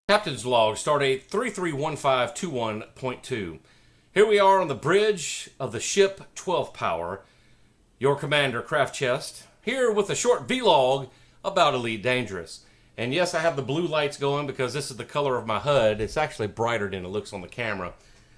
Captain's log, stardate 331521.2. Here we are on the bridge of the ship 12th Power. Your commander, craftchest, here with a short vlog about Elite Dangerous. And yes, I have the blue lights going because this is the color of my HUD. It's actually brighter than it looks on the camera.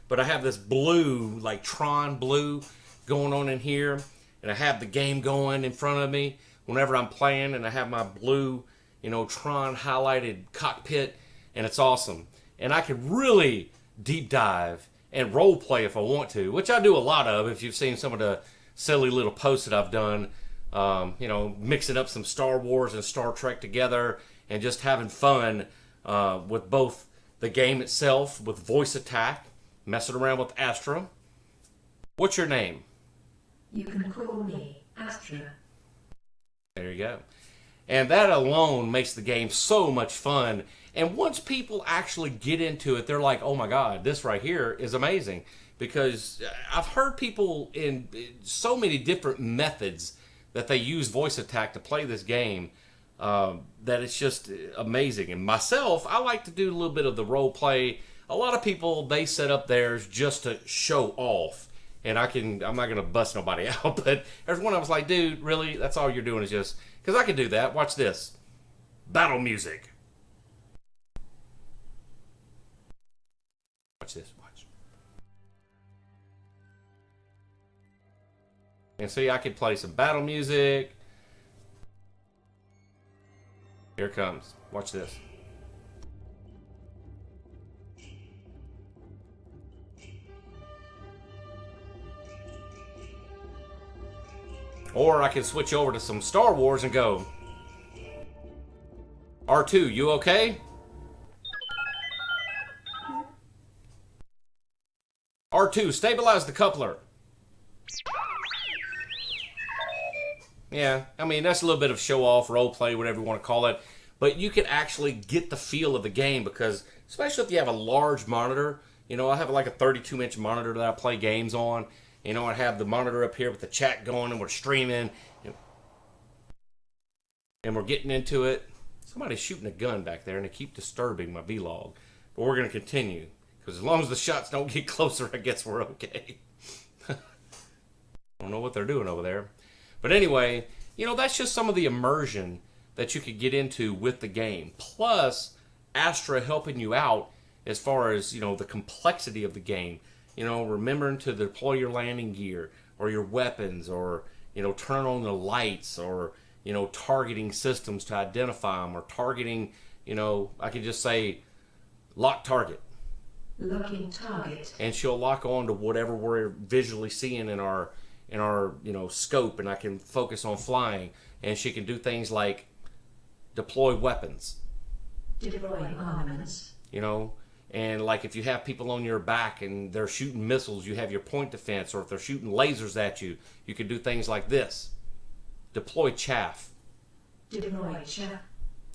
But I have this blue, like Tron blue, going on in here. And I have the game going in front of me whenever I'm playing. And I have my blue, Tron highlighted cockpit. And it's awesome. And I could really deep dive and role play if I want to, which I do a lot of. If you've seen some of the silly little posts that I've done, mixing up some Star Wars and Star Trek together and just having fun with both the game itself, with voice attack, messing around with Astra. What's your name? You can call me Astra. There you go. And that alone makes the game so much fun. And once people actually get into it, they're like, oh my God, this right here is amazing. Because I've heard people in so many different methods that they use voice attack to play this game that it's just amazing. And myself, I like to do a little bit of the role play. A lot of people, they set up theirs just to show off. And I'm not going to bust nobody out, but there's one I was like, dude, really? That's all you're doing is just... Because I can do that. Watch this. Battle music. Watch this. Watch. And see, I can play some battle music. Here it comes. Watch this. Or I can switch over to some Star Wars and go, R2, you okay? R2, stabilize the coupler. Yeah, I mean, that's a little bit of show-off, role-play, whatever you want to call it. But you can actually get the feel of the game because, especially if you have a large monitor, I have like a 32-inch monitor that I play games on. I have the monitor up here with the chat going and we're streaming and we're getting into it. Somebody's shooting a gun back there and they keep disturbing my vlog. But we're going to continue because as long as the shots don't get closer, I guess we're okay. I don't know what they're doing over there. But anyway, that's just some of the immersion that you could get into with the game. Plus, Astra helping you out as far as, the complexity of the game. Remembering to deploy your landing gear or your weapons or, turn on the lights or, targeting systems to identify them or targeting, I could just say lock target. Locking target. And she'll lock on to whatever we're visually seeing in our scope, and I can focus on flying. And she can do things like deploy weapons. Deploying armaments. And like if you have people on your back and they're shooting missiles, you have your point defense, or if they're shooting lasers at you, you can do things like this. Deploy chaff. Deploy chaff.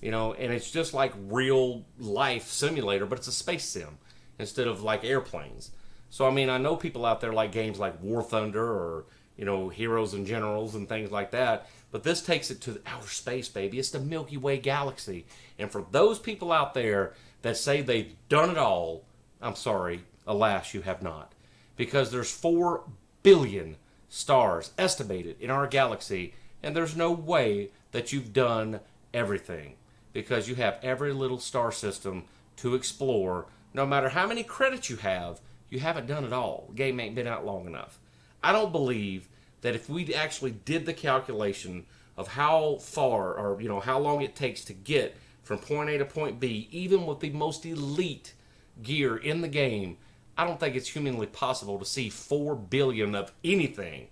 And it's just like real life simulator, but it's a space sim instead of like airplanes. So, I know people out there like games like War Thunder or, Heroes and Generals and things like that, but this takes it to outer space, baby. It's the Milky Way galaxy. And for those people out there that say they've done it all, I'm sorry, alas, you have not. Because there's 4 billion stars estimated in our galaxy, and there's no way that you've done everything. Because you have every little star system to explore. No matter how many credits you haven't done it all. The game ain't been out long enough. I don't believe that if we actually did the calculation of how far or, how long it takes to get from point A to point B, even with the most elite gear in the game, I don't think it's humanly possible to see 4 billion of anything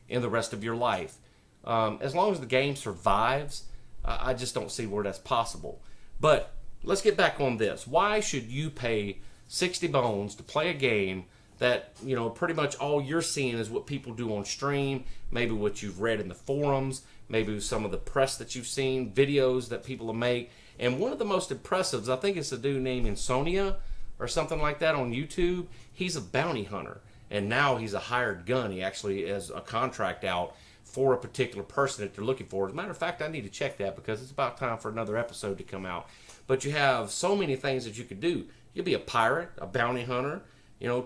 in the rest of your life. As long as the game survives, I just don't see where that's possible. But let's get back on this. Why should you pay 60 bones to play a game that, pretty much all you're seeing is what people do on stream, maybe what you've read in the forums, maybe some of the press that you've seen, videos that people make. And one of the most impressives, I think it's a dude named Insonia or something like that on YouTube. He's a bounty hunter, and now he's a hired gun. He actually has a contract out for a particular person that they're looking for. As a matter of fact, I need to check that because it's about time for another episode to come out. But you have so many things that you could do. You'll be a pirate, a bounty hunter,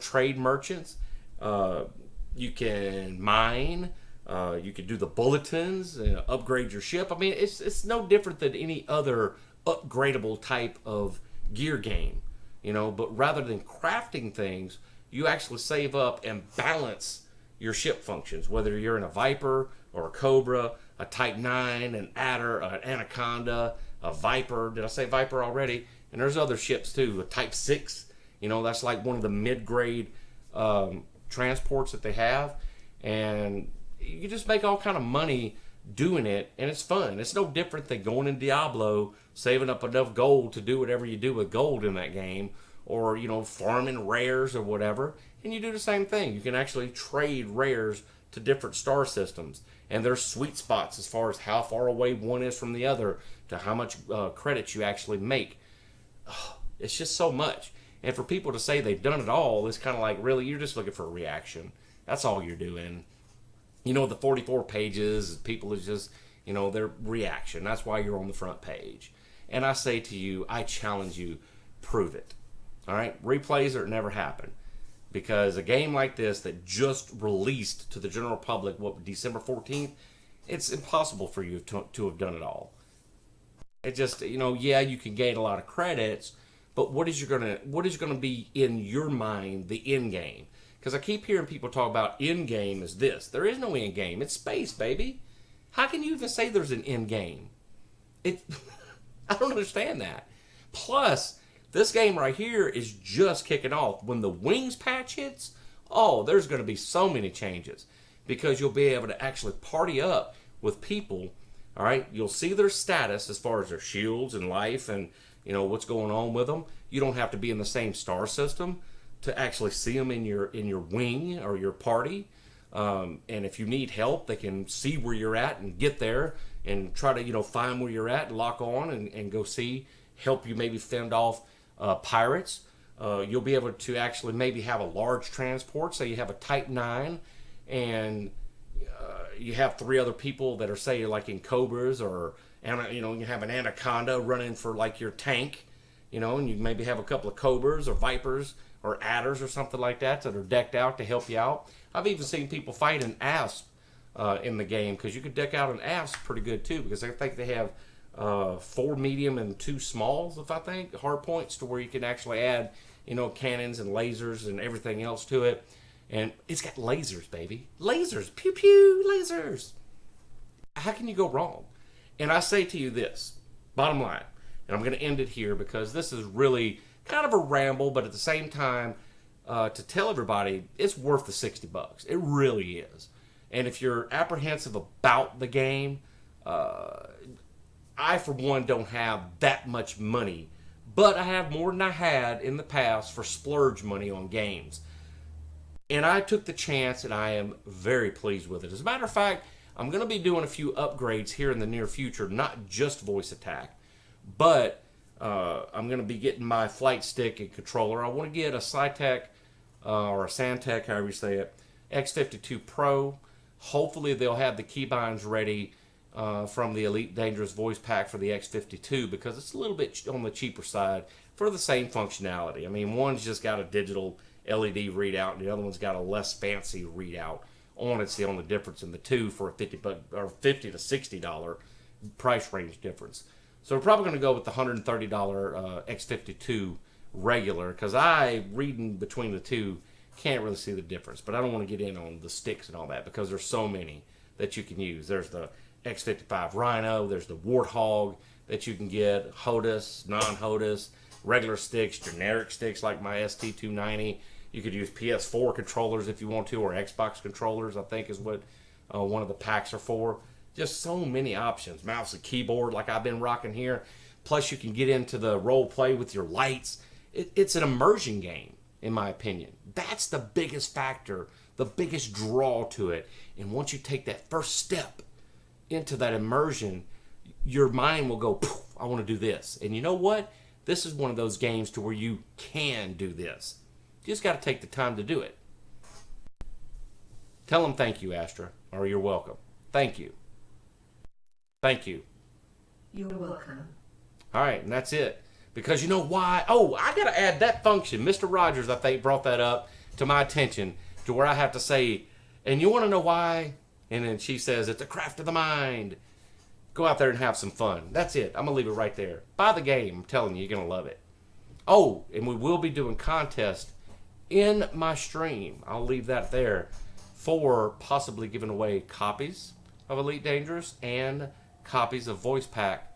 trade merchants. You can mine. You could do the bulletins, upgrade your ship. I mean, it's no different than any other upgradable type of gear game, But rather than crafting things, you actually save up and balance your ship functions. Whether you're in a Viper or a Cobra, a Type 9, an Adder, an Anaconda, a Viper. Did I say Viper already? And there's other ships too. A Type 6. That's like one of the mid-grade transports that they have. And you just make all kind of money doing it, and it's fun. It's no different than going in Diablo, saving up enough gold to do whatever you do with gold in that game, or farming rares or whatever. And you do the same thing. You can actually trade rares to different star systems, and there's sweet spots as far as how far away one is from the other to how much credits you actually make. It's just so much. And for people to say they've done it all, it's kind of like, really, you're just looking for a reaction. That's all you're doing. The 44 pages, people is just, their reaction. That's why you're on the front page. And I say to you, I challenge you, prove it. All right? Replays are never happen. Because a game like this that just released to the general public, December 14th, it's impossible for you to have done it all. It just, you can gain a lot of credits, but what is going to be in your mind the end game? Because I keep hearing people talk about end game as this. There is no end game. It's space, baby. How can you even say there's an end game? I don't understand that. Plus, this game right here is just kicking off. When the Wings patch hits, there's going to be so many changes. Because you'll be able to actually party up with people. All right? You'll see their status as far as their shields and life and, what's going on with them. You don't have to be in the same star system to actually see them in your wing or your party. And if you need help, they can see where you're at and get there and try to, find where you're at and lock on and go help you maybe fend off pirates. You'll be able to actually maybe have a large transport. Say you have a Type 9 and you have 3 other people that are, say, like in Cobras or, you have an Anaconda running for like your tank, and you maybe have a couple of Cobras or Vipers or Adders or something like that are decked out to help you out. I've even seen people fight an Asp in the game, because you could deck out an Asp pretty good too, because I think they have 4 medium and 2 smalls, if I think, hard points, to where you can actually add, cannons and lasers and everything else to it. And it's got lasers, baby. Lasers. Pew pew, lasers. How can you go wrong? And I say to you this, bottom line, and I'm going to end it here because this is really kind of a ramble, but at the same time, to tell everybody it's worth the $60. It really is. And if you're apprehensive about the game, I, for one, don't have that much money, but I have more than I had in the past for splurge money on games. And I took the chance, and I am very pleased with it. As a matter of fact, I'm going to be doing a few upgrades here in the near future, not just voice attack, but I'm going to be getting my flight stick and controller. I want to get a Cytec or a Santec, however you say it, X52 Pro. Hopefully they'll have the keybinds ready from the Elite Dangerous voice pack for the X52, because it's a little bit on the cheaper side for the same functionality. I mean, one's just got a digital LED readout, and the other one's got a less fancy readout on it. It's the only difference in the two for a $50 to $60 price range difference. So we're probably going to go with the $130 X52 regular, because reading between the two, can't really see the difference. But I don't want to get in on the sticks and all that, because there's so many that you can use. There's the X55 Rhino, there's the Warthog that you can get, HOTAS, non-HOTAS, regular sticks, generic sticks like my ST290. You could use PS4 controllers if you want to, or Xbox controllers, I think is what one of the packs are for. Just so many options. Mouse and keyboard like I've been rocking here. Plus you can get into the role play with your lights. It's an immersion game, in my opinion. That's the biggest factor, the biggest draw to it. And once you take that first step into that immersion, your mind will go, I want to do this. And you know what? This is one of those games to where you can do this. You just got to take the time to do it. Tell them thank you, Astra, or you're welcome. Thank you. Thank you. You're welcome. All right, and that's it. Because you know why? Oh, I got to add that function. Mr. Rogers, I think, brought that up to my attention to where I have to say, and you want to know why? And then she says, it's a craft of the mind. Go out there and have some fun. That's it. I'm going to leave it right there. Buy the game. I'm telling you, you're going to love it. Oh, and we will be doing contests in my stream. I'll leave that there for possibly giving away copies of Elite Dangerous and copies of Voice Pack.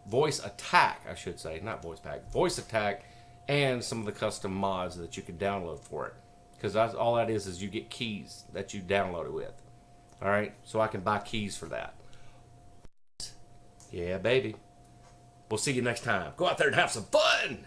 Voice Attack, I should say. Not Voice Pack. Voice Attack and some of the custom mods that you can download for it. Because all that is you get keys that you download it with. Alright? So I can buy keys for that. Yeah, baby. We'll see you next time. Go out there and have some fun!